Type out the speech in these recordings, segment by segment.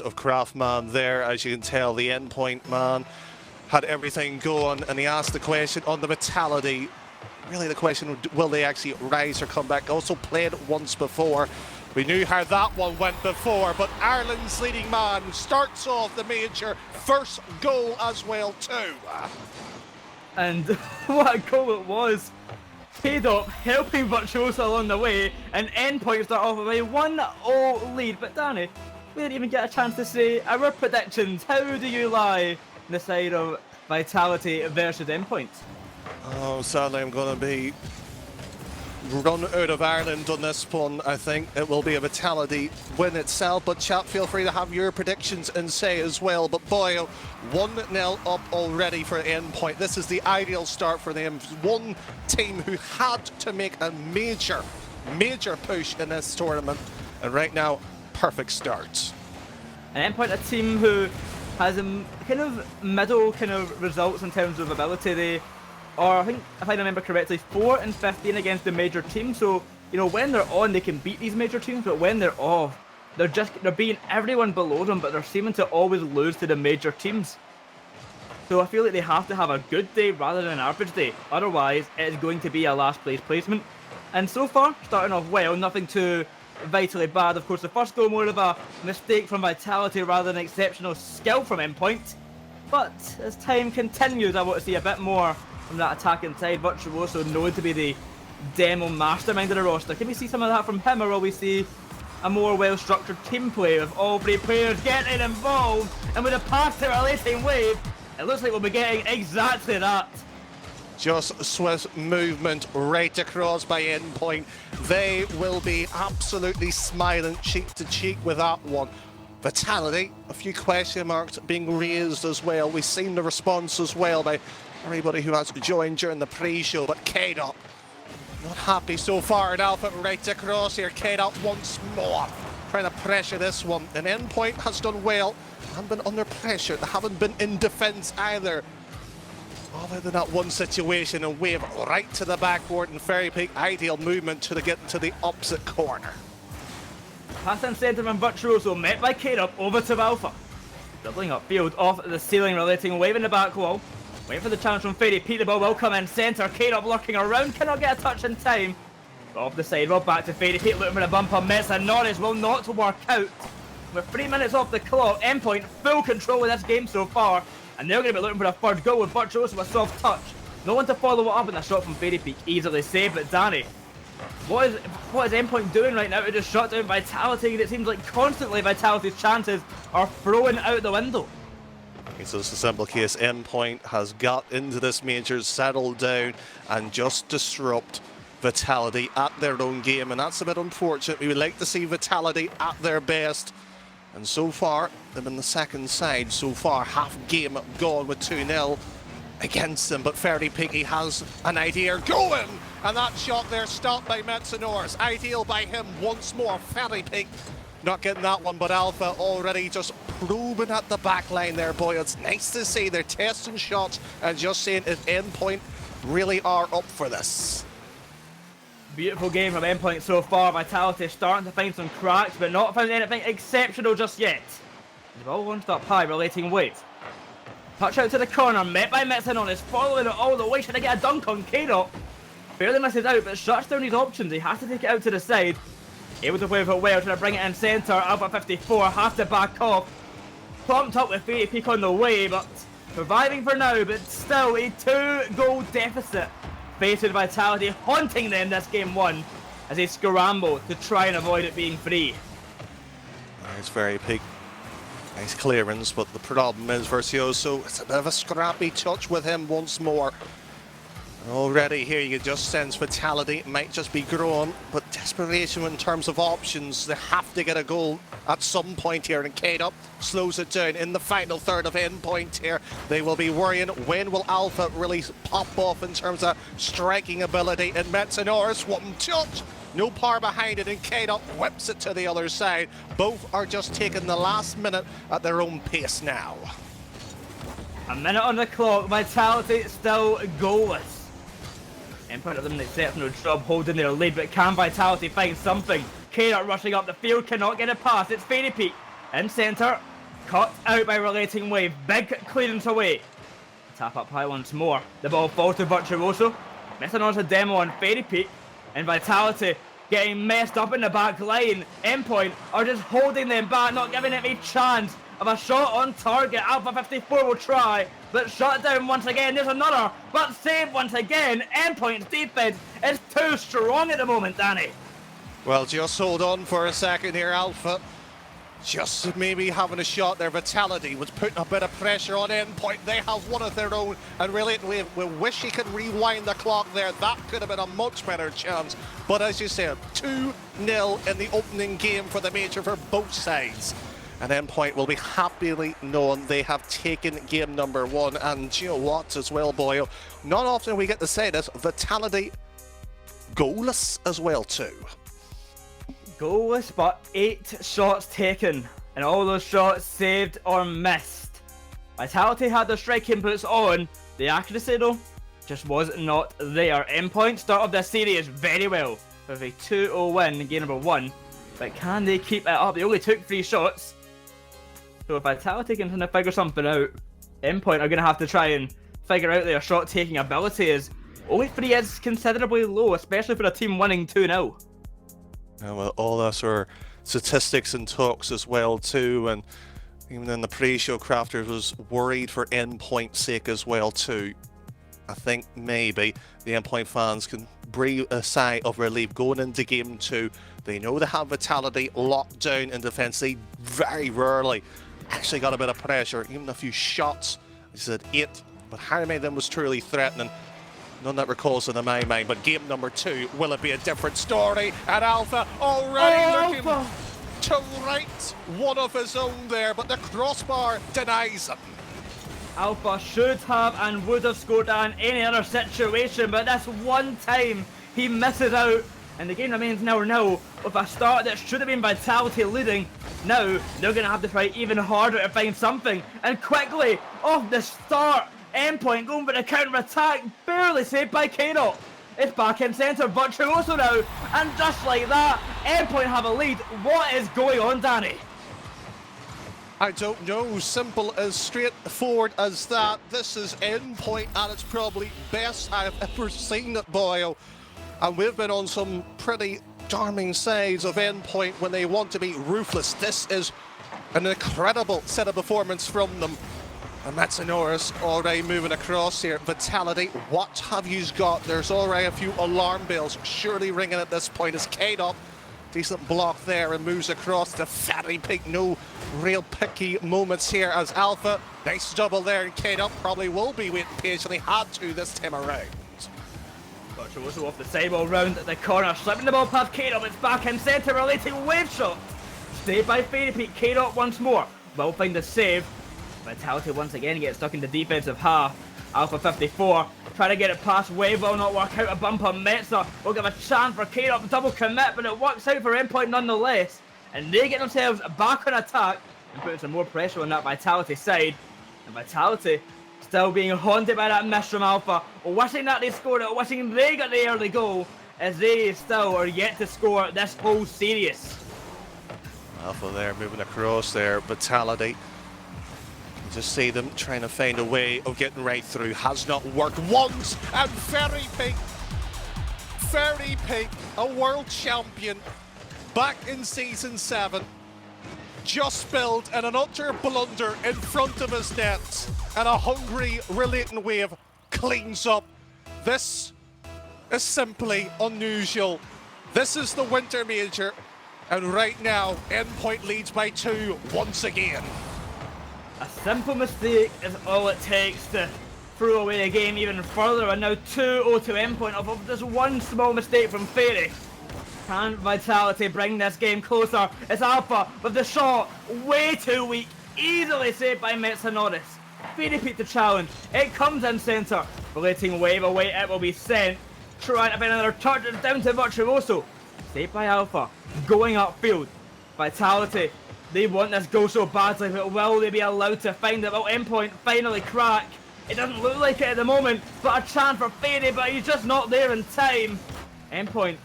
bit of craftman there. As you can tell, the Endpoint man had everything going, and he asked the question on the Vitality. Really the question, will they actually rise or come back? Also played once before. We knew how that one went before, but Ireland's leading man starts off the major, first goal as well too. And what a goal it was. Paid up, helping Virtuoso along the way, and Endpoint start off with a 1-0 lead. But Danny, we didn't even get a chance to say our predictions. How do you lie on the side of Vitality versus Endpoint? Oh, sadly I'm going to be run out of Ireland on this one. I think it will be a Vitality win itself, but chat, feel free to have your predictions and say as well. But boy, 1-0 up already for Endpoint. This is the ideal start for them. One team who had to make a major push in this tournament, and right now, perfect start. And Endpoint, a team who has a kind of middle kind of results in terms of ability. They are, I think, if I remember correctly, 4-15 against the major team. So, you know, when they're on, they can beat these major teams, but when they're off, they're beating everyone below them, but they're seeming to always lose to the major teams. So I feel like they have to have a good day rather than an average day. Otherwise, it is going to be a last place placement. And so far, starting off well, nothing too vitally bad. Of course, the first goal more of a mistake from Vitality rather than exceptional skill from Endpoint. But as time continues, I want to see a bit more from that attacking side. Virtuoso known to be the demo mastermind of the roster. Can we see some of that from him, or will we see a more well-structured team play with all three players getting involved? And with a pass to our late-team wave, it looks like we'll be getting exactly that. Just swift movement right across by Endpoint. They will be absolutely smiling cheek to cheek with that one. Vitality, a few question marks being raised as well. We've seen the response as well by everybody who has joined during the pre-show, but K-Dot not happy so far. And Alpha right across here. K-Dot once more trying to pressure this one. And Endpoint has done well and been under pressure. They haven't been in defense either. Other than that one situation, and wave right to the backboard, and Fairy Peak ideal movement to get to the opposite corner. Pass and centre from Virtuoso, met by K-Dot over to Alpha. Doubling upfield off the ceiling, relating wave in the back wall. Waiting for the challenge from Fairy Peak, the ball will come in centre. K-Dot lurking around, cannot get a touch in time. Off the side, well back to Fairy Peak, looking for the bumper. Mets and Norris will not work out. With 3 minutes off the clock, Endpoint full control of this game so far. And they're going to be looking for a third goal with Virtuoso with a soft touch. No one to follow it up, and a shot from Fairy Peak easily saved. But Danny, what is Endpoint doing right now to just shut down Vitality? It seems like constantly Vitality's chances are thrown out the window. So it's a simple case. Endpoint has got into this major, settled down, and just disrupt Vitality at their own game. And that's a bit unfortunate. We would like to see Vitality at their best. And so far, they've been the second side so far. Half game gone with 2-0 against them. But Fairy Piggy has an idea going. And that shot there stopped by Metsanors. Ideal by him once more. Fairy Pig not getting that one, but Alpha already just probing at the back line there, boy. It's nice to see they're testing shots and just saying if Endpoint really are up for this. Beautiful game from Endpoint so far. Vitality starting to find some cracks, but not found anything exceptional just yet. The ball launched up high, relating weight. Touch out to the corner, met by Metsanor, is following it all the way, trying to get a dunk on K-Dot. Barely misses out, but shuts down his options. He has to take it out to the side. Able to play with it well, trying to bring it in centre. Alpha 54 has to back off. Plumped up with Fairy Peak on the way, but surviving for now, but still a 2-goal deficit. Facing Vitality, haunting them this game one as they scramble to try and avoid it being free. There's Fairy Peak. Nice clearance, but the problem is Virtuoso. It's a bit of a scrappy touch with him once more. Already here you just sense Vitality might just be growing, but desperation in terms of options. They have to get a goal at some point here, and K-Dot slows it down in the final third of Endpoint here. They will be worrying, when will Alpha really pop off in terms of striking ability? And Metsanors, one touch, no power behind it, and K-Dot whips it to the other side. Both are just taking the last minute at their own pace now. A minute on the clock, Vitality still goalless. Endpoint of them an exceptional job holding their lead, but can Vitality find something? K-Dot rushing up the field, cannot get it past. It's Fairy Peak. In centre, cut out by Relating Wave. Big clearance away. Tap up high once more. The ball falls to Virtuoso. Missing on a demo on Fairy Peak. And Vitality getting messed up in the back line. Endpoint are just holding them back, not giving it a chance of a shot on target. Alpha 54 will try, but shut down once again. There's another, but saved once again. Endpoint's defense is too strong at the moment, Danny. Well, just hold on for a second here, Alpha. Just maybe having a shot there. Vitality was putting a bit of pressure on Endpoint. They have one of their own, and really we wish he could rewind the clock there. That could have been a much better chance. But as you said, 2-0 in the opening game for the major for both sides. And Endpoint will be happily known they have taken game number 1. And you know what as well, Boyle? Not often we get to say this, Vitality goalless as well too. Goalless, but 8 shots taken, and all those shots saved or missed. Vitality had their striking boots on, the accuracy though just was not there. Endpoint start of this series very well with a 2-0 win in game number 1, but can they keep it up? They only took 3 shots, so if Vitality can kind of figure something out, Endpoint are going to have to try and figure out their shot taking ability, as 0-3 is considerably low, especially for a team winning 2-0. Well, all those are statistics and talks as well too, and even in the pre-show, Crafters was worried for Endpoint's sake as well too. I think maybe the Endpoint fans can breathe a sigh of relief going into game 2. They know they have Vitality locked down in defence. They very rarely actually got a bit of pressure, even a few shots. He said 8, but how many of them was truly threatening? None that recalls in my mind, but game number 2, will it be a different story? And Alpha already looking to right one of his own there, but the crossbar denies him. Alpha should have and would have scored in any other situation, but this one time he misses out, and the game remains 0-0 with a start that should have been Vitality leading. Now they're going to have to try even harder to find something, and quickly off the start, Endpoint going for the counter-attack, barely saved by K-Dot. It's back in centre, Virtuoso now, and just like that, Endpoint have a lead. What is going on, Danny? I don't know, simple as straightforward as that. This is Endpoint at its probably best I've ever seen it, Boyle. And we've been on some pretty charming sides of Endpoint when they want to be ruthless. This is an incredible set of performance from them. And Matsunora's already moving across here. Vitality, what have you got? There's already a few alarm bells surely ringing at this point as K-Dot, decent block there and moves across to Fatty Pig. No real picky moments here as Alpha, nice double there, and K-Dot probably will be waiting patiently, had to this time around. Virtuoso off the sidewall round at the corner, slipping the ball past K-Dot. It's back in centre, Relating Wave shot. Stayed by Fairy Peak. K-Dot once more will find the save. Vitality once again gets stuck in the defensive half. Alpha 54 trying to get it past Wave, will not work out. A bump on Metza will give a chance for K-Dot to double commit, but it works out for Endpoint nonetheless. And they get themselves back on attack and putting some more pressure on that Vitality side. And Vitality still being haunted by that miss from Alpha, wishing that they scored it, wishing they got the early goal, as they still are yet to score this whole series. Alpha there moving across there, Vitality. Just see them trying to find a way of getting right through. Has not worked once, and Fairy Pig, a world champion, back in Season 7, just spilled in an utter blunder in front of his net, and a hungry Relating Wave cleans up. This is simply unusual. This is the Winter Major, and right now, Endpoint leads by 2 once again. A simple mistake is all it takes to throw away a game even further, and now 2-0 to Endpoint off of just one small mistake from Fairy. Can Vitality bring this game closer? It's Alpha with the shot, way too weak, easily saved by Metsonoris. Fairy Peak the challenge, it comes in centre, Relating Wave away, it will be sent. Trying to find another touch, it's down to Virtuoso. Saved by Alpha, going upfield. Vitality, they want this goal so badly, but will they be allowed to find it? Will Endpoint finally crack? It doesn't look like it at the moment, but a chance for Fairy, but he's just not there in time. Endpoint,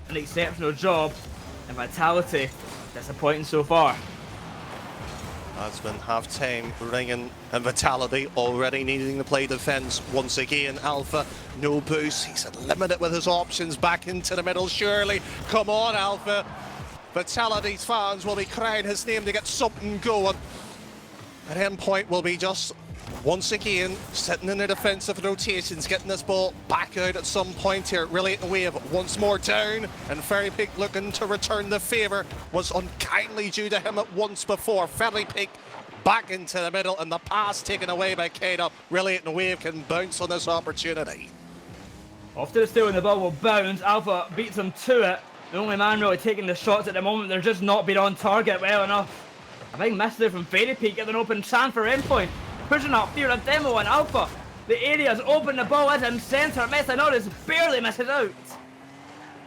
an exceptional job, and Vitality, disappointing so far. Has been half-time ringing, and Vitality already needing to play defence once again. Alpha, no boost. He's limited with his options. Back into the middle, surely. Come on, Alpha. Vitality's fans will be crying his name to get something going. And Endpoint will be just once again sitting in the defensive rotations, getting this ball back out at some point here. Relating wave once more down, and Ferry Peak looking to return the favour. Was unkindly due to him at once before. Ferry Peak back into the middle, and the pass taken away by Kado. Relating wave can bounce on this opportunity. Off to the steal, and the ball will bounce. Alpha beats him to it. The only man really taking the shots at the moment, they're just not being on target well enough. A big miss there from Fairy Peak, getting an open chance for Endpoint. Pushing up here, a demo on Alpha. The area's open, the ball is in centre. Methanoris barely misses out.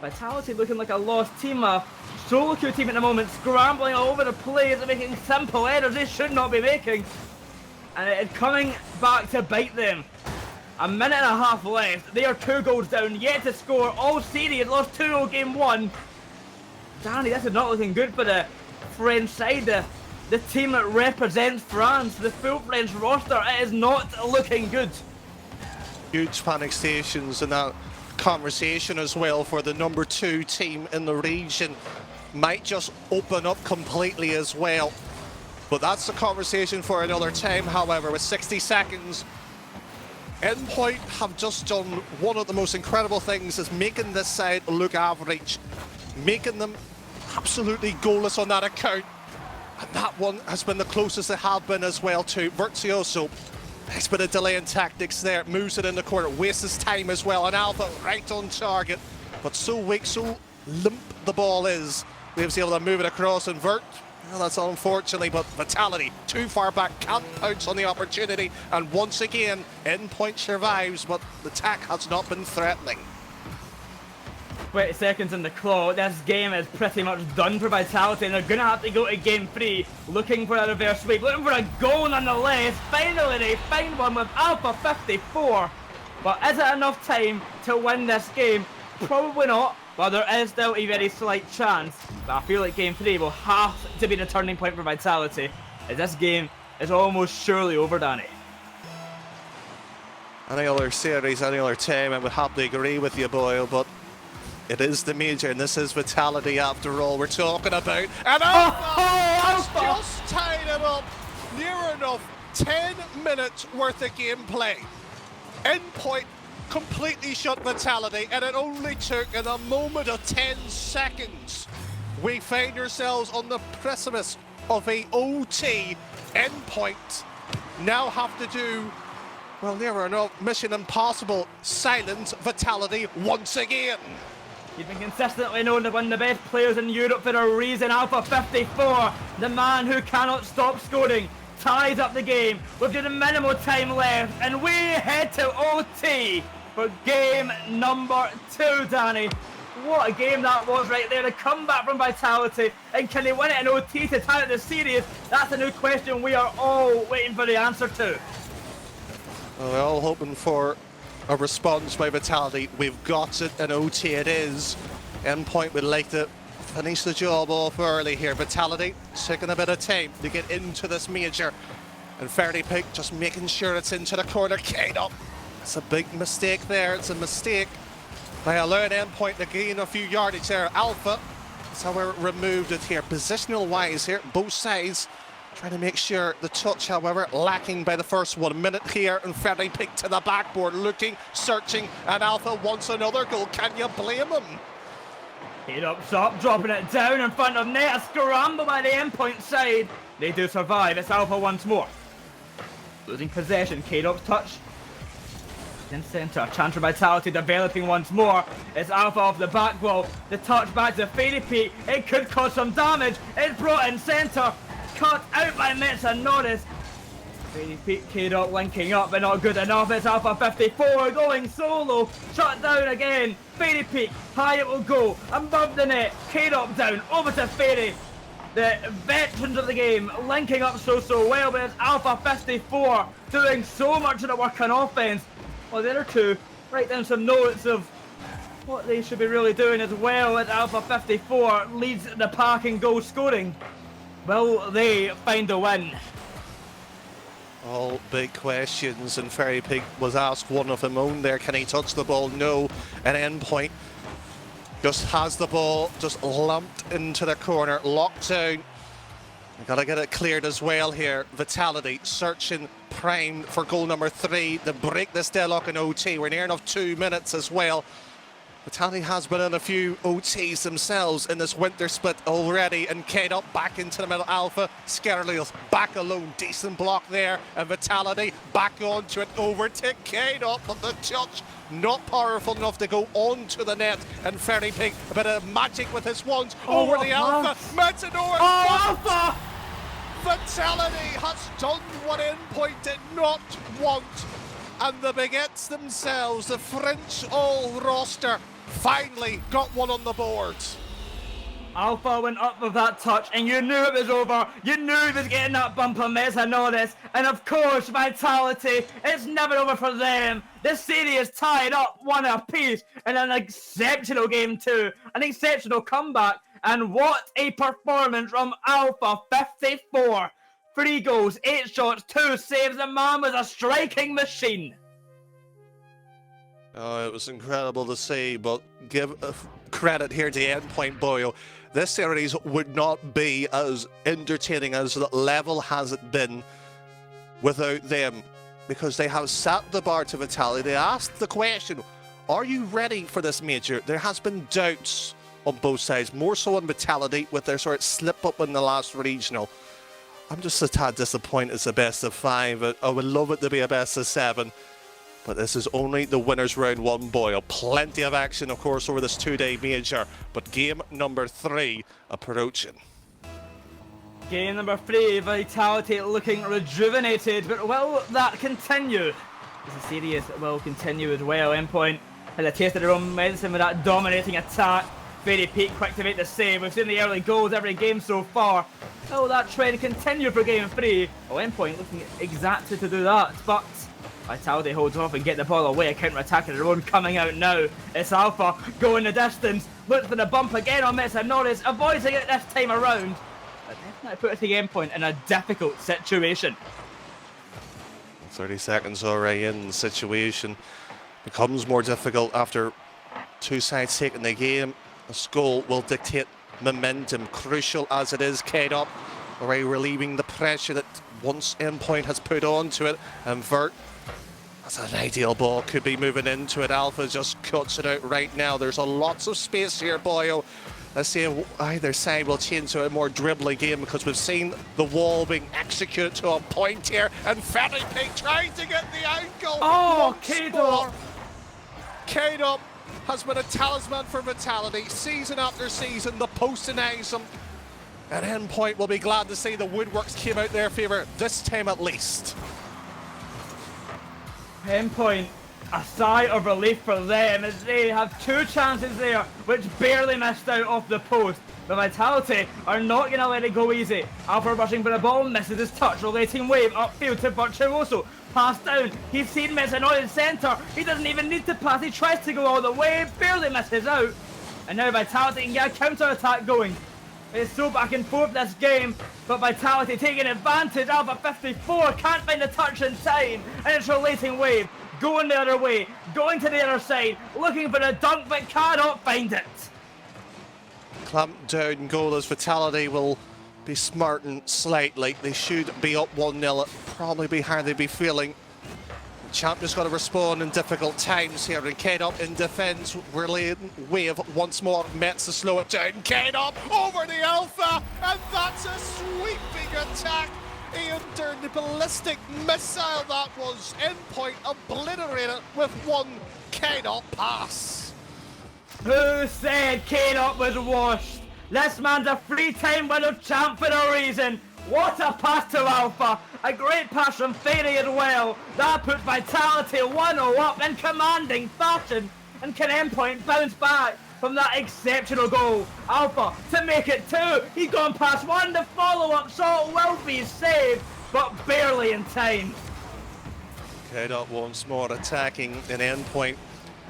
Vitality looking like a lost team, a solo queue team at the moment, scrambling all over the place and making simple errors they should not be making. And it is coming back to bite them. A minute and a half left. They are 2 goals down, yet to score all series. Lost 2-0 game 1. Danny, this is not looking good for the French side. The team that represents France, the full French roster. It is not looking good. Huge panic stations in that conversation as well for the number 2 team in the region. Might just open up completely as well. But that's the conversation for another time, however, with 60 seconds. Endpoint have just done one of the most incredible things, is making this side look average, making them absolutely goalless on that account. And that one has been the closest they have been as well to Virtuoso. Nice bit of delay in tactics there, moves it in the corner, wastes his time as well, and Alpha right on target. But so weak, so limp the ball is. Wave's able to move it across, and Vert, well, that's unfortunately, but Vitality too far back, can't pounce on the opportunity, and once again Endpoint survives, but the attack has not been threatening. 20 seconds in the clock. This game is pretty much done for Vitality, and they're going to have to go to game 3 looking for a reverse sweep, looking for a goal nonetheless. Finally they find one with Alpha 54, but is it enough time to win this game? Probably not, but there is still a very slight chance. But I feel like game 3 will have to be the turning point for Vitality, as this game is almost surely over, Danny. Any other series, any other time, I would happily agree with you, Boyle, but it is the major, and this is Vitality after all we're talking about. And Alpha has just tied it up. Near enough 10 minutes worth of gameplay. Endpoint completely shut Vitality, and it only took in a moment of 10 seconds. We find ourselves on the precipice of a OT. Endpoint now have to do, well, near enough mission impossible, silence Vitality once again. He's been consistently known as one of the best players in Europe for a reason. Alpha 54, the man who cannot stop scoring, ties up the game with just minimal time left, and we head to OT for game number 2, Danny. What a game that was right there. The comeback from Vitality, and can they win it in OT to tie up the series? That's a new question we are all waiting for the answer to. Well, we're all hoping for a response by Vitality. We've got it, and OT it is. Endpoint would like to finish the job off early here. Vitality taking a bit of time to get into this major, and Ferdy Pig just making sure it's into the corner. Kane up. It's a big mistake there. It's a mistake by allowing Endpoint to gain a few yardage there. Alpha, that's how we removed it here. Positional wise here, both sides trying to make sure the touch, however, lacking by the first 1 minute here, and Ferry Pig to the backboard, looking, searching, and Alpha wants another goal. Can you blame him? Head up top, dropping it down in front of net. A scramble by the Endpoint side. They do survive. It's Alpha once more. Losing possession. K-Dop's touch. In centre. Chance for Vitality developing once more. It's Alpha off the back wall. The touch back to Fairy Peak. It could cause some damage. It's brought in centre. Cut out by Methanoris. Fairy Peak, K-Dop linking up, but not good enough. It's Alpha 54 going solo. Shut down again. Fairy Peak, high it will go. Above the net. K-Dop down. Over to Fairy. The veterans of the game linking up so well, but it's Alpha 54 doing so much of the work on offense. Well, the other two write down some notes of what they should be really doing as well, as Alpha 54 leads the pack in goal scoring. Will they find a win? All big questions, and Ferry Pig was asked one of them own there. Can he touch the ball? No. And Endpoint just has the ball just lumped into the corner, locked down. Gotta get it cleared as well here. Vitality searching, primed for goal number 3 to break this deadlock in OT. We're near enough 2 minutes as well. Vitality has been in a few OTs themselves in this winter split already, and Kane up back into the middle. Alpha Scarlett back alone, decent block there, and Vitality back onto it, over to Kane up, but the touch not powerful enough to go onto the net, and Ferry Pig a bit of magic with his wands over the Alpha. Matador! Alpha! Vitality has done what Endpoint did not want, and the Baguettes themselves, the French all roster, finally got one on the board. Alpha went up with that touch, and you knew it was over. You knew he was getting that bumper miss, I know this. And of course, Vitality, it's never over for them. This series is tied up 1 apiece in an exceptional game too. An exceptional comeback. And what a performance from Alpha 54. 3 goals, 8 shots, 2 saves. The man was a striking machine. Oh, it was incredible to see, but give credit here to Endpoint Boyo. This series would not be as entertaining as the level has it been without them, because they have set the bar to Vitality. They asked the question, are you ready for this major? There has been doubts on both sides, more so on Vitality with their sort of slip up in the last regional. I'm just a tad disappointed it's a best of 5. I would love it to be a best of 7. But this is only the winners round 1, Boyle. Plenty of action, of course, over this 2-day major. But game number 3 approaching. Game number 3, Vitality looking rejuvenated. But will that continue? This series will continue as well. Endpoint had a taste of their own medicine with that dominating attack. Very Peak quick to make the save. We've seen the early goals every game so far. Will that trend continue for game 3? Well, Endpoint looking exactly to do that. But Vitality holds off and get the ball away. A counter-attack of their own coming out now. It's Alpha going the distance. Looks for the bump again on Norris. Avoiding it this time around. But definitely put the Endpoint in a difficult situation. 30 seconds already in, the situation becomes more difficult after 2 sides taking the game. A goal will dictate momentum, crucial as it is. Kate up, already relieving the pressure that once Endpoint has put onto it. And Vert, that's an ideal ball, could be moving into it. Alpha just cuts it out right now. There's a lots of space here, Boyo. Let's see if either side will change to a more dribbling game, because we've seen the wall being executed to a point here, and Ferry Pig tries to get the ankle. Oh, Kate up. Kate up has been a talisman for Vitality season after season. The post denies them, and Endpoint will be glad to see the woodworks came out their favour this time at least. Endpoint, a sigh of relief for them as they have 2 chances there which barely missed out off the post. But Vitality are not going to let it go easy. Alpha rushing for the ball, misses his touch, relating wave upfield to Virtuoso. Pass down, he's seen missing on his centre. He doesn't even need to pass, he tries to go all the way, barely misses out. And now Vitality can get a counter-attack going. It's so back and forth this game, but Vitality taking advantage. Alpha 54 can't find the touch in time, and it's relating wave. Going the other way, going to the other side, looking for a dunk, but cannot find it. Clamped down goal as Vitality will be smarting slightly. They should be up 1-0. Probably be how they'd be feeling. Champ just got to respond in difficult times here, and Kane up in defence. Relating wave once more. Mets to slow it down. Kane up over the Alpha, and that's a sweeping attack. Entered the ballistic missile that was. Endpoint obliterated with 1 Kane up pass. Who said Kane up was washed? This man's a 3-time winner champ for a reason. What a pass to Alpha. A great pass from Fairy as well. That puts Vitality 1-0 up in commanding fashion. And can Endpoint bounce back from that exceptional goal? Alpha to make it 2. He's gone past 1. The follow-up shot will be saved, but barely in time. Kane up once more, attacking an Endpoint.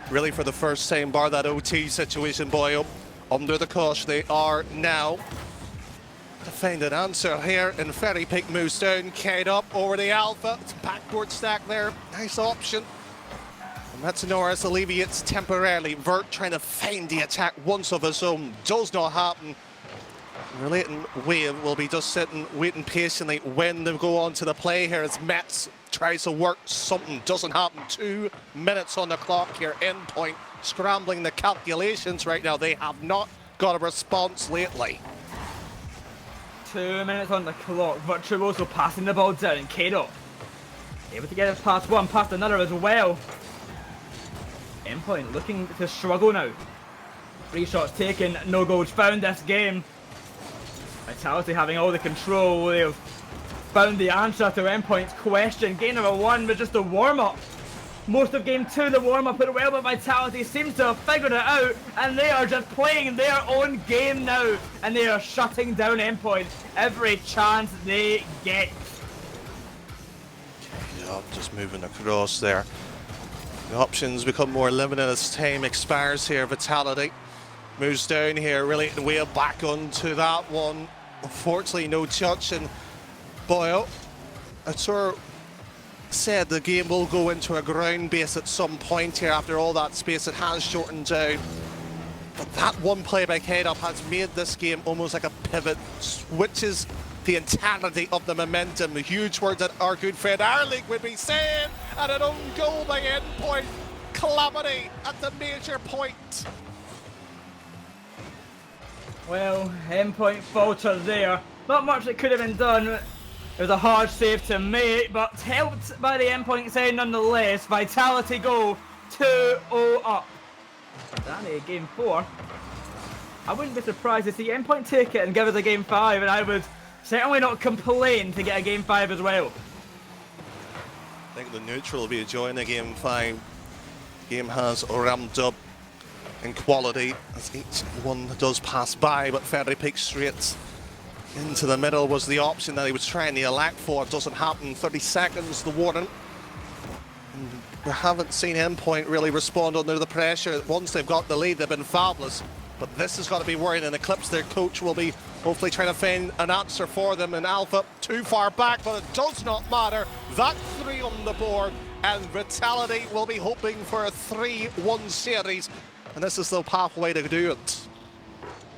Really for the first time, bar that OT situation, Boyle. Under the cosh they are now. To find an answer here, and Ferry Peak moves down, Kate up over the Alpha. It's backboard stack there, nice option. Matsunoris alleviates temporarily. Vert trying to find the attack once of his own. Does not happen. Relating Wave will be just sitting, waiting patiently when they go on to the play here as Mets tries to work something. Doesn't happen. 2 minutes on the clock here. Endpoint scrambling the calculations right now. They have not got a response lately. 2 minutes on the clock. Virtuoso passing the ball down. And Kato able to get it past one, past another as well. Endpoint looking to struggle now. 3 shots taken, no goals found this game. Vitality having all the control. They've found the answer to Endpoint's question. Game number 1 was just a warm-up. Most of game 2, the warm-up went well, but Vitality seems to have figured it out, and they are just playing their own game now, and they are shutting down Endpoint every chance they get. Yeah, just moving across there. The options become more limited as time expires here. Vitality moves down here, really way back onto that one. Unfortunately, no touch, and Boyle, I sort of said the game will go into a ground base at some point here after all that space. It has shortened down. But that one play by K-Dub has made this game almost like a pivot, switches the entirety of the momentum. Huge words that our good friend Arling would be saying, and an own goal by Endpoint. Calamity at the major point. Well, Endpoint faltered there. Not much that could have been done. It was a hard save to make, but helped by the Endpoint side nonetheless. Vitality go 2-0 up. For Danny, game 4. I wouldn't be surprised to see Endpoint take it and give us a game 5, and I would certainly not complain to get a game 5 as well. I think the neutral will be enjoying the game 5. Game has ramped up in quality as each one does pass by, but Ferry Peak straight into the middle was the option that he was trying to elect for. It doesn't happen. 30 seconds, the warden. And we haven't seen Endpoint really respond under the pressure. Once they've got the lead, they've been fabulous. But this has got to be worrying, and Eclipse, their coach, will be hopefully trying to find an answer for them. And Alpha too far back, but it does not matter. That 3 on the board, and Vitality will be hoping for a 3-1 series. And this is the pathway to do it.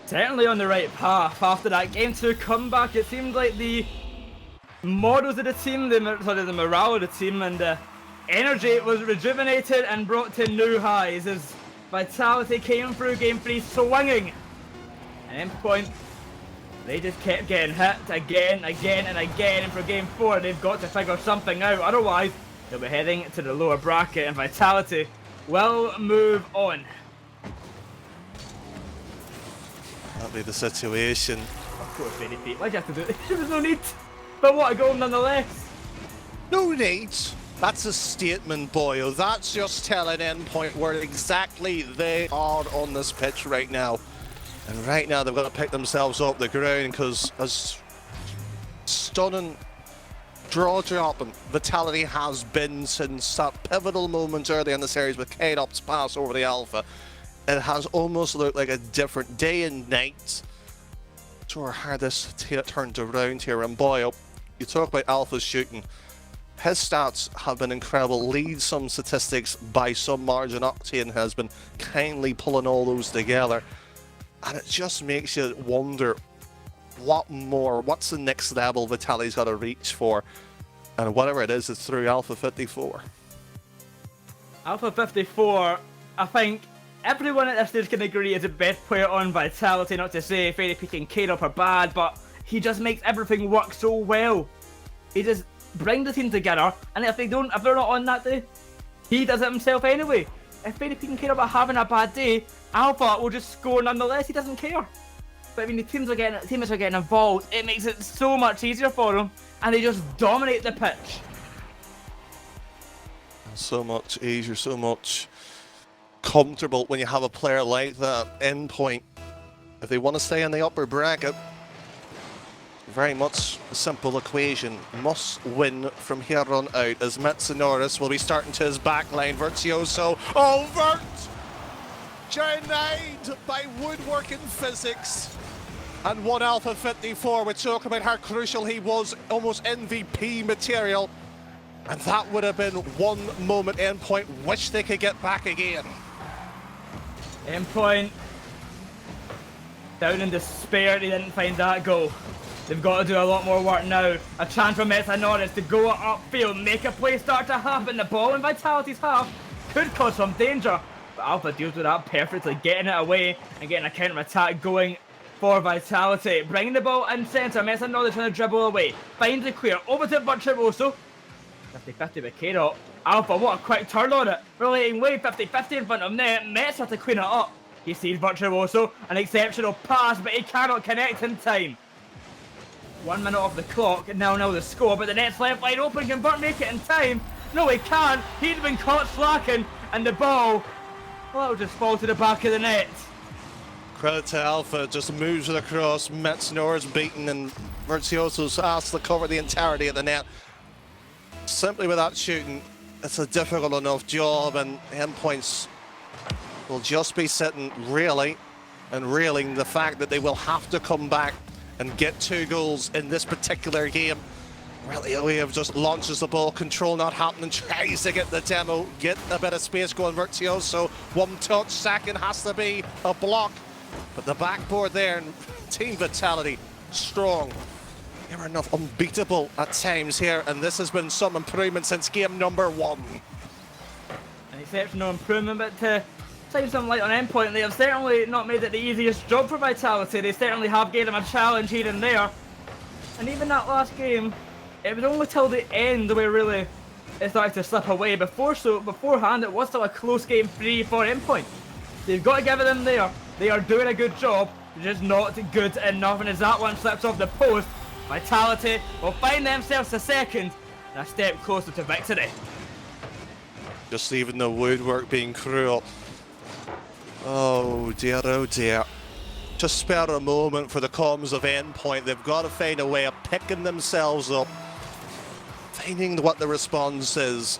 Certainly on the right path. After that game 2 comeback, it seemed like the models of the team, the morale of the team, and the energy was rejuvenated and brought to new highs as Vitality came through game 3 swinging. And Endpoint, they just kept getting hit again, and again. And for game 4, they've got to figure something out. Otherwise, they'll be heading to the lower bracket, and Vitality will move on. That'll be the situation. Of course, Ferry Peak. Why'd you have to do it? There was no need. But what a goal nonetheless. No need. That's a statement, Boyle. That's just telling Endpoint where exactly they are on this pitch right now. And right now they've got to pick themselves up the ground, because as stunning draw dropping Vitality has been since that pivotal moment early in the series with K-Dub's pass over the Alpha, it has almost looked like a different day and night to how this turned around here. And Boyle, you talk about Alpha's shooting. His stats have been incredible, leads some statistics by some margin. Octane has been kindly pulling all those together. And it just makes you wonder, what more? What's the next level Vitality's got to reach for? And whatever it is, it's through Alpha 54. Alpha 54, I think everyone at this stage can agree is the best player on Vitality. Not to say Ferry Peak and K-Dub are bad, but he just makes everything work so well. He just brings the team together, and if they're not on that day, he does it himself anyway. If Ferry Peak and K-Dub are having a bad day, Alpha will just score nonetheless. He doesn't care. But when the teammates are getting involved, it makes it so much easier for them, and they just dominate the pitch. So much easier, so much comfortable when you have a player like that. Endpoint, if they want to stay in the upper bracket, very much a simple equation. Must win from here on out, as Matsunoris will be starting to his back line. Virtuoso, Vert! Denied by woodworking physics. and 1 Alpha 54. We talk about how crucial he was, almost MVP material. And that would have been one moment Endpoint wish they could get back again. Endpoint down in despair, he didn't find that goal. They've got to do a lot more work now. A chance for Metanoris to go upfield, make a play start to happen. The ball in Vitality's half could cause some danger, but Alpha deals with that perfectly, getting it away and getting a counter attack going for Vitality. Bringing the ball in centre, Metanoris trying to dribble away, finds the clear, over to Virtuoso. 50-50 with K-Dot. Alpha, what a quick turn on it. Relating way 50-50 in front of net. Mets have to clean it up. He sees Virtuoso, an exceptional pass, but he cannot connect in time. 1 minute off the clock, and now the score, but the net's left wide open. Can Burt make it in time? No, he can't. He's been caught slacking, and the ball, well, it'll just fall to the back of the net. Credit to Alpha, just moves it across. Metanoris beaten, and Virtuoso's asked to cover the entirety of the net. Simply with that shooting, it's a difficult enough job, and Endpoints will just be sitting really and reeling the fact that they will have to come back and get 2 goals in this particular game. Really, we have just launches the ball, control not happening, tries to get the demo, get a bit of space going. Virtuoso, 1 touch, second has to be a block, but the backboard there, and Team Vitality strong. They were enough unbeatable at times here, and this has been some improvement since game number 1. An exceptional improvement, but to shine some light on Endpoint, they have certainly not made it the easiest job for Vitality. They certainly have given them a challenge here and there. And even that last game, it was only till the end where really it started to slip away. Beforehand, it was still a close game 3 for Endpoint. They've got to give it them there. They are doing a good job, they're just not good enough. And as that one slips off the post, Vitality will find themselves a second and a step closer to victory. Just even the woodwork being cruel. Oh dear. Just spare a moment for the comms of Endpoint. They've got to find a way of picking themselves up, finding what the response is.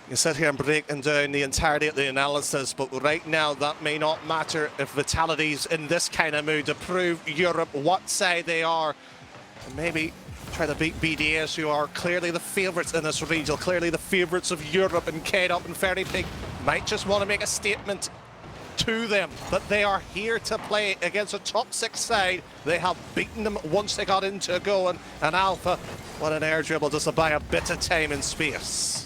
You sit here and breaking down the entirety of the analysis, but right now that may not matter if Vitality's in this kind of mood to prove Europe what side they are. And maybe try to beat BDS, who are clearly the favourites in this region, clearly the favourites of Europe, and K-Dot and Fairy Pig might just want to make a statement to them that they are here to play against a top 6 side. They have beaten them once they got into a goal, and Alpha, what an air dribble just to buy a bit of time and space.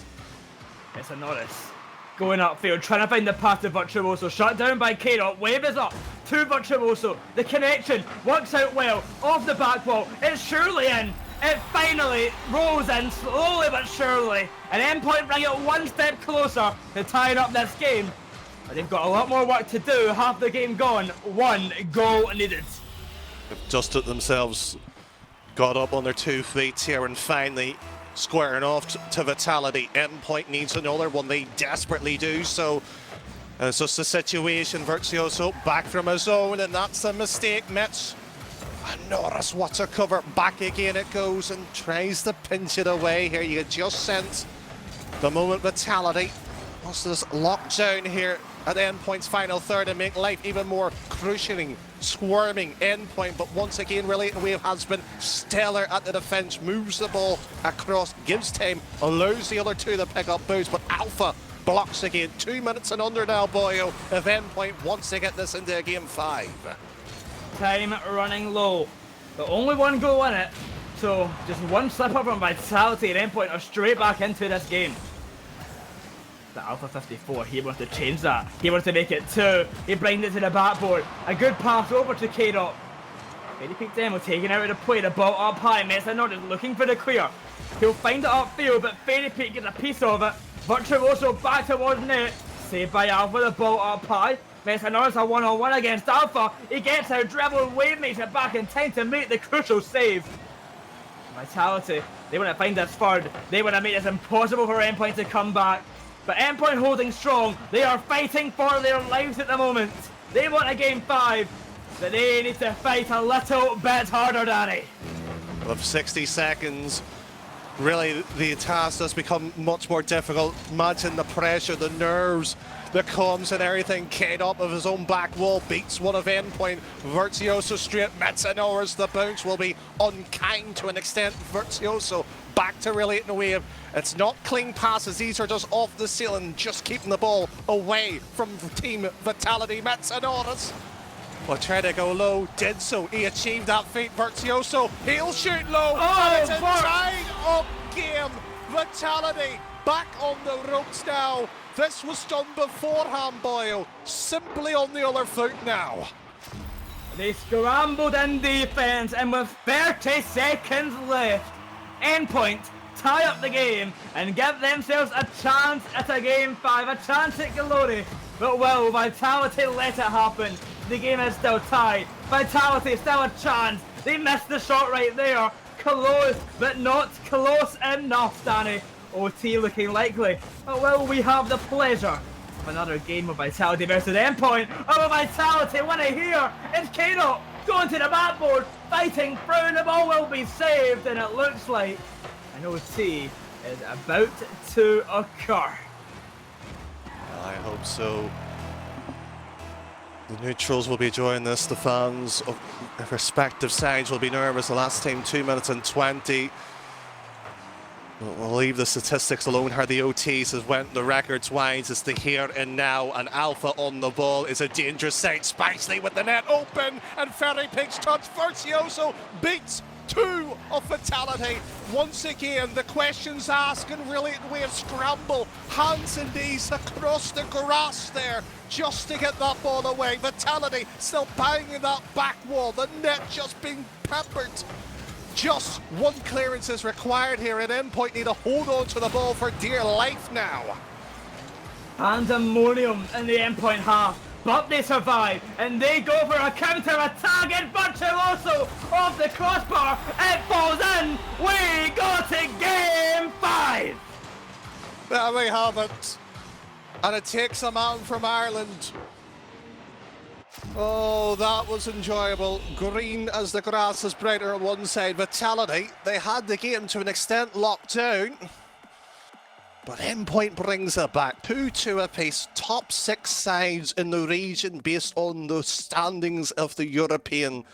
It's a Norris going upfield, trying to find the path to Virtuoso, shut down by K-Dot. Wave is up to Virtuoso. The connection works out well off the back wall. It's surely in. It finally rolls in slowly but surely, and Endpoint bring it one step closer to tying up this game. But they've got a lot more work to do. Half the game gone, 1 goal needed. They've dusted themselves, got up on their 2 feet here, and finally squaring off to Vitality. Endpoint needs another one. They desperately do so. And it's just a situation. Virtuoso back from his own, and that's a mistake. Mets. And Norris, what a cover. Back again it goes, and tries to pinch it away here. You just sense the moment Vitality wants to just lock down here at Endpoint's final third and make life even more crucialing, squirming Endpoint. But once again, Relating Wave has been stellar at the defence, moves the ball across, gives time, allows the other 2 to pick up boost, but Alpha blocks again. 2 minutes and under now, boyo, if Endpoint wants to get this into game 5. Time running low, but only 1 goal in it, so just 1 slip up from Vitality and Endpoint are straight back into this game. The Alpha 54, he wants to change that. He wants to make it 2. He brings it to the backboard. A good pass over to K-Dot. Fairy Peak Demo taking out of the play. The ball up high. Metanoris is looking for the clear. He'll find it upfield, but Fairy Peak gets a piece of it. Virtuoso back towards net. Saved by Alpha. The ball up high. Metanoris a one-on-one against Alpha. He gets out, dribble, Wave makes it back in time to make the crucial save. Vitality, they want to find this third. They want to make this impossible for Endpoint to come back. But Endpoint holding strong. They are fighting for their lives at the moment. They want a game 5, but they need to fight a little bit harder, Danny. Of 60 seconds, really the task has become much more difficult. Imagine the pressure, the nerves, the comms and everything. K-Dop of his own back wall beats one of Endpoint. Virtuoso straight. Metsanors, the bounce will be unkind to an extent. Virtuoso back to relating the wave. It's not clean passes, these are just off the ceiling, just keeping the ball away from Team Vitality. Metsanors will try to go low, did so. He achieved that feat. Virtuoso, he'll shoot low, and it's a tied up game. Vitality back on the ropes now. This was done beforehand, Boyle. Simply on the other foot now. They scrambled in defense, and with 30 seconds left, Endpoint tie up the game and give themselves a chance at a game 5, a chance at glory. But will Vitality let it happen? The game is still tied. Vitality still a chance. They missed the shot right there. Close, but not close enough, Danny. OT looking likely. But will we have the pleasure of another game of Vitality versus Endpoint? Oh, Vitality win it here. It's Kano going to the backboard, fighting through. The ball will be saved, and it looks like an OT is about to occur. I hope so. The neutrals will be enjoying this. The fans of their respective sides will be nervous. The last time 2 minutes and 20. We'll leave the statistics alone. How the OTs has went the records wise. It's the here and now, and Alpha on the ball is a dangerous sight. Spicely with the net open, and Ferry Pig's touch. Virtuoso beats 2 of Vitality. Once again, the questions asked and really the way of scramble. Hands and knees across the grass there just to get that ball away. Vitality still banging that back wall. The net just being peppered. Just one clearance is required here, and Endpoint need to hold on to the ball for dear life now. Pandemonium in the Endpoint half, but they survive, and they go for a counter-attack, and Virtuoso off the crossbar, it falls in, we go to game 5! There we have it, and it takes a man from Ireland. Oh, that was enjoyable. Green as the grass is brighter on one side. Vitality, they had the game to an extent locked down. But Endpoint brings it back. 2-2 apiece. Top 6 sides in the region based on the standings of the European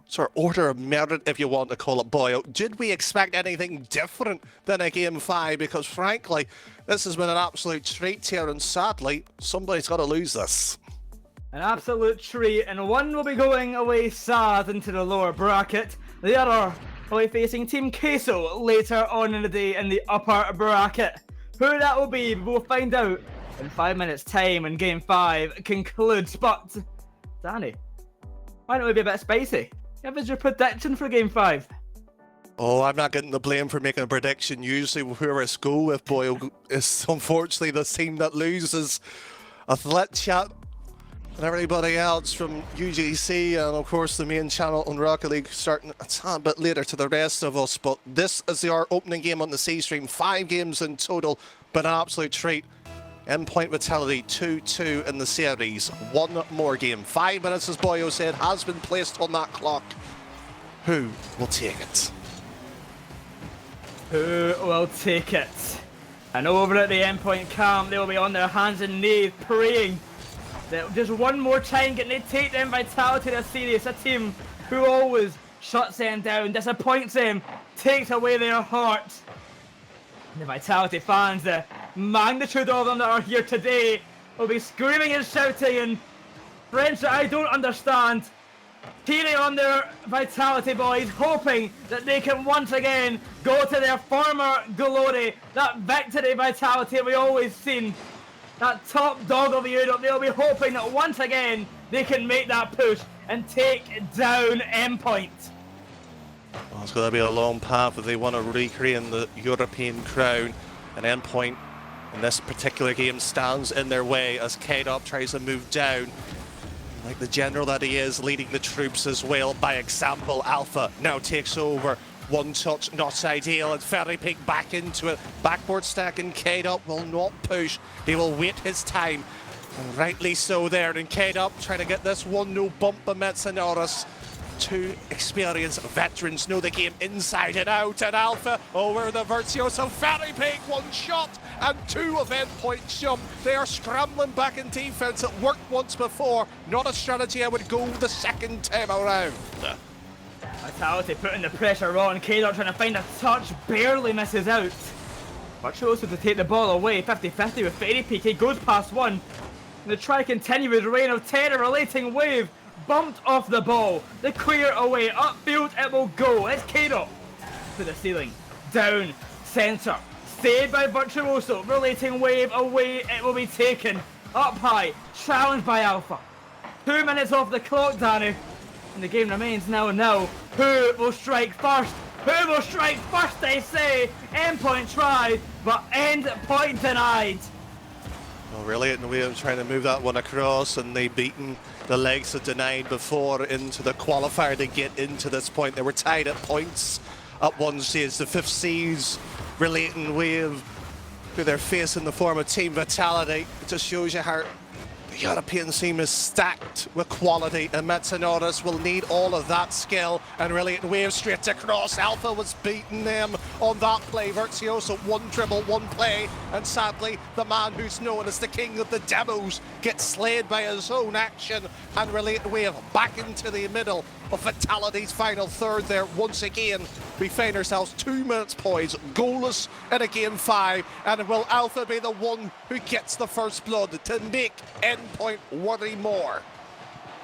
sort of order of merit, if you want to call it, Boyle. Did we expect anything different than a game 5? Because frankly, this has been an absolute treat here, and sadly, somebody's got to lose this. An absolute treat, and one will be going away sad into the lower bracket. The other will be facing Team Queso later on in the day in the upper bracket. Who that will be, we'll find out in 5 minutes' time when Game 5 concludes. But, Danny, why don't we be a bit spicy? Give us your prediction for Game 5. Oh, I'm not getting the blame for making a prediction. Usually whoever it's go with, Boyle, is unfortunately the team that loses. Athlet Chat and everybody else from UGC, and of course the main channel on Rocket League starting a tad bit later to the rest of us. But this is our opening game on the C stream. 5 games in total, but an absolute treat. Endpoint Vitality 2-2 in the series. One more game. 5 minutes, as Boyo said, has been placed on that clock. Who will take it? Who will take it? And over at the Endpoint camp, they will be on their hands and knees praying that just one more time can they take them Vitality to serious. A team who always shuts them down, disappoints them, takes away their hearts. And the Vitality fans, the magnitude of them that are here today, will be screaming and shouting in French that I don't understand, cheering on their Vitality boys, hoping that they can once again go to their former glory, that victory Vitality we always seen. That top dog of Europe, they'll be hoping that once again they can make that push and take down Endpoint. Well, it's going to be a long path if they want to recreate the European crown. And Endpoint in this particular game stands in their way as K-Dop tries to move down. Like the general that he is, leading the troops as well by example. Alpha now takes over. One touch, not ideal, and Ferry Pig back into it. Backboard stack, and K-Dop will not push. He will wait his time, and rightly so there. And K-Dop trying to get this 1-0 bump by Metsanors. Two experienced veterans know the game inside and out, and Alpha over the Virtuoso. Very big one shot, and two of Endpoint's jump. They are scrambling back in defense. It worked once before. Not a strategy I would go the second time around. Vitality putting the pressure on. K-Dot trying to find a touch, barely misses out. Virtuoso to take the ball away, 50-50 with Fairy Peak. He goes past one. And they try to continue his reign of terror. Relating wave bumped off the ball. The clear away, upfield it will go. It's K-Dot to the ceiling, down, centre, saved by Virtuoso. Relating wave away, it will be taken. Up high, challenged by Alpha. 2 minutes off the clock, Danny. And the game remains now and now. Who will strike first? Who will strike first, they say? Endpoint tried, but Endpoint denied. Well, really, and we were trying to move that one across, and they beaten the legs that denied before into the qualifier to get into this point. They were tied at points at one stage. The fifth seas relating wave to their face in the form of Team Vitality. It just shows you how the European team is stacked with quality, and Metanoris will need all of that skill. And really, wave straight across. Alpha was beating them on that play. Virtuoso, one dribble, one play, and sadly, the man who's known as the king of the demos gets slayed by his own action. And really, wave back into the middle of Vitality's final third there. Once again, we find ourselves 2 minutes poised, goalless in a game 5, and will Alpha be the one who gets the first blood to make Endpoint worry more?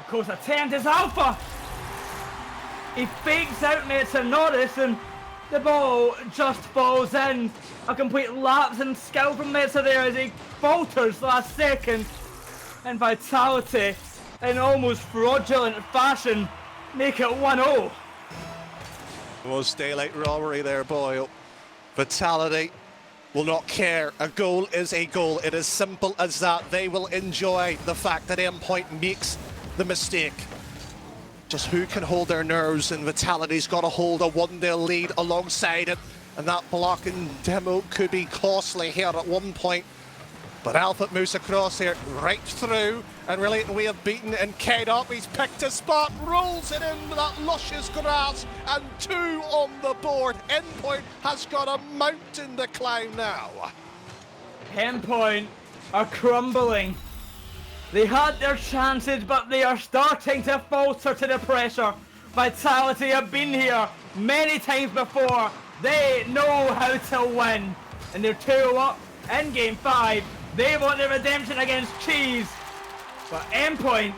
Of course, attempt is Alpha. He fakes out Metanoris, and the ball just falls in. A complete lapse in skill from Meta there as he falters last second. And Vitality, in almost fraudulent fashion, make it 1-0. Most daylight robbery there, Boyle. Vitality will not care. A goal is a goal. It is simple as that. They will enjoy the fact that Endpoint makes the mistake. Just who can hold their nerves, and Vitality's got to hold a 1-0 lead alongside it. And that blocking demo could be costly here at one point. But Alpha moves across here, right through, and really we have beaten and K-Dot. He's picked a spot, rolls it in with that luscious grass, and 2 on the board. Endpoint has got a mountain to climb now. Endpoint are crumbling. They had their chances, but they are starting to falter to the pressure. Vitality have been here many times before. They know how to win. And they're 2 up in game 5. They want the redemption against Cheese. But Endpoint,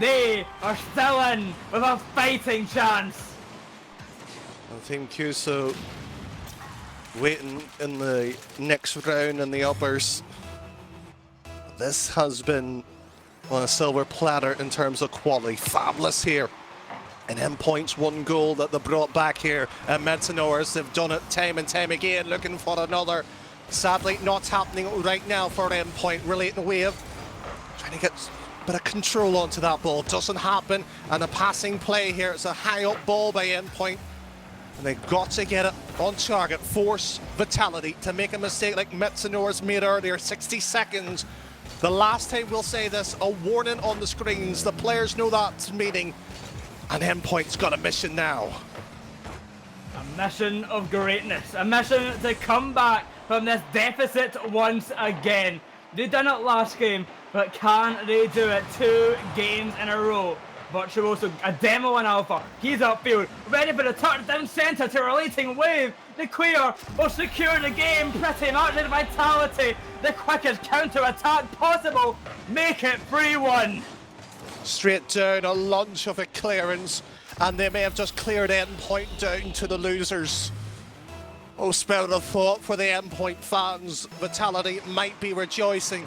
they are still in with a fighting chance. And Team Cuso waiting in the next round in the uppers. This has been on a silver platter in terms of quality. Fabulous here. And Endpoint's one goal that they brought back here. And Metanoris, they've done it time and time again, looking for another. Sadly, not happening right now for Endpoint. Relating wave, trying to get a bit of control onto that ball. Doesn't happen. And a passing play here. It's a high up ball by Endpoint. And they've got to get it on target. Force Vitality to make a mistake like Metanoris made earlier. 60 seconds. The last time we'll say this, a warning on the screens. The players know that's meaning. And Endpoint's got a mission now. A mission of greatness. A mission to come back from this deficit once again. They done it last game, but can they do it 2 games in a row? Virtuoso, a demo in Alpha. He's upfield, ready for the touchdown centre to Relating Wave. The clear will secure the game pretty much in Vitality. The quickest counter-attack possible. Make it 3-1. Straight down, a lunge of a clearance, and they may have just cleared Endpoint down to the losers. Oh, spirit of thought for the Endpoint fans. Vitality might be rejoicing,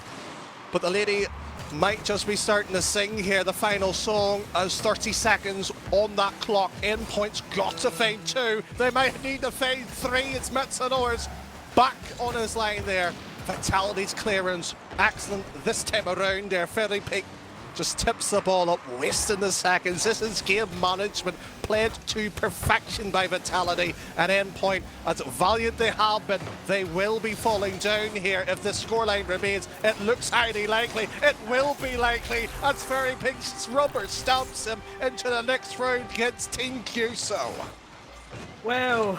but the lady might just be starting to sing here the final song as 30 seconds on that clock. Endpoint's got to find 2. They might need to find 3. It's Metanoris back on his line there. Vitality's clearance, excellent this time around there. Fairy Peak just tips the ball up, wasting the seconds. This is game management played to perfection by Vitality and Endpoint. As valiant they have been, they will be falling down here if the scoreline remains. It looks highly likely. It will be likely. As Very Big Rubber stamps him into the next round against Team QSO. Well,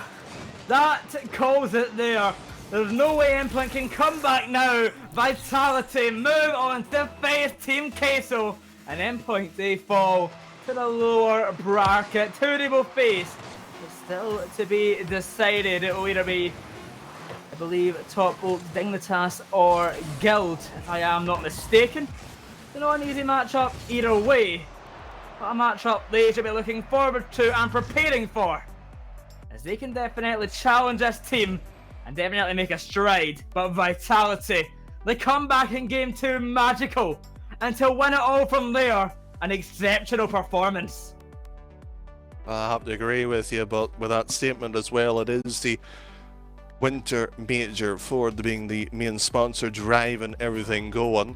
that calls it there. There's no way Endpoint can come back now. Vitality move on to face Team Queso. And Endpoint, they fall to the lower bracket. Who they will face is still to be decided. It will either be, I believe, Top Oak, Dignitas or Guild, if I am not mistaken. It's not an easy matchup either way. But a matchup they should be looking forward to and preparing for, as they can definitely challenge this team and definitely make a stride. But Vitality, they come back in game 2 magical, and to win it all from there, an exceptional performance. I have to agree with you, but with that statement as well, it is the Winter Major, Ford being the main sponsor, driving everything going.